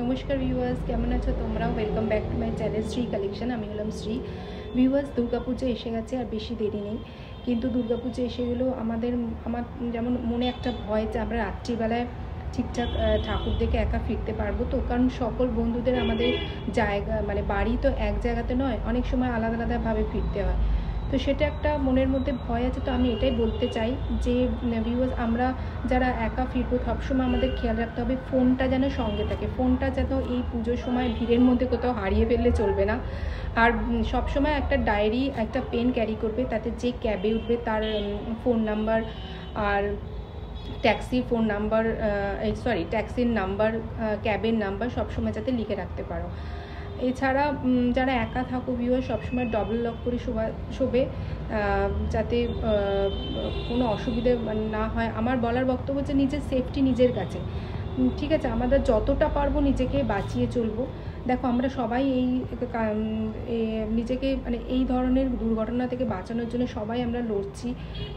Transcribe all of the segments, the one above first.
নমস্কার ভিউয়ার্স, কেমন আছো তোমরা? Welcome back to my channel Shri collection. আমি হলাম শ্রী। ভিউয়ার্স, দুর্গাপুজো এসে গেছে, আর বেশি দেরি নেই। কিন্তু দুর্গাপুজো এসে গেলেও আমার যেমন মনে একটা ভয় যে আমরা রাত্রিবেলায় ঠিকঠাক ঠাকুর দেখে একা ফিরতে পারবো তো, কারণ সকল বন্ধুদের আমাদের জায়গা মানে বাড়ি তো এক জায়গাতে নয়, অনেক সময় আলাদা আলাদাভাবে ফিরতে হয়। তো সেটা একটা মনের মধ্যে ভয় আছে। তো আমি এটাই বলতে চাই যে ভিউয়ার্স, আমরা যারা একা ফিরবো সবসময় আমাদের খেয়াল রাখতে হবে ফোনটা যেন সঙ্গে থাকে। ফোনটা যেন এই পুজোর সময় ভিড়ের মধ্যে কোথাও হারিয়ে ফেললে চলবে না। আর সবসময় একটা ডায়েরি, একটা পেন ক্যারি করবে, তাতে যে ক্যাবে উঠবে তার ফোন নাম্বার আর ট্যাক্সির ফোন নাম্বার, ট্যাক্সির নাম্বার, ক্যাবের নাম্বার সবসময় যাতে লিখে রাখতে পারো। এছাড়া যারা একা থাকো ভিউয়ার, সবসময় ডবল লক করে শোবে, যাতে কোনো অসুবিধে না হয়। আমার বলার বক্তব্য যে নিজের সেফটি নিজের কাছে, ঠিক আছে? আমরা যতটা পারবো নিজেকে বাঁচিয়ে চলবো। দেখো, আমরা সবাই নিজেকে এই ধরনের দুর্ঘটনা থেকে বাঁচানোর জন্য সবাই আমরা লড়ছি।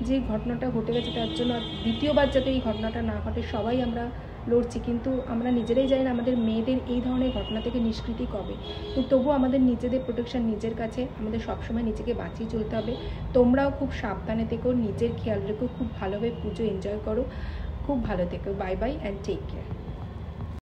যে ঘটনাটা ঘটে গেছে তার জন্য দ্বিতীয়বার যাতে এই ঘটনাটা না ঘটে, সবাই আমরা লড়ছি। কিন্তু আমরা নিজেরাই জানি না আমাদের মেয়েদের এই ধরনের ঘটনা থেকে নিষ্কৃতি কবে। কিন্তু তবুও আমাদের নিজেদের প্রোটেকশন নিজের কাছে, আমাদের সবসময় নিজেকে বাঁচিয়ে চলতে হবে। তোমরাও খুব সাবধানে থেকো, নিজের খেয়াল রেখো, খুব ভালোভাবে পুজো এনজয় করো, খুব ভালো থেকো। Bye bye and take care.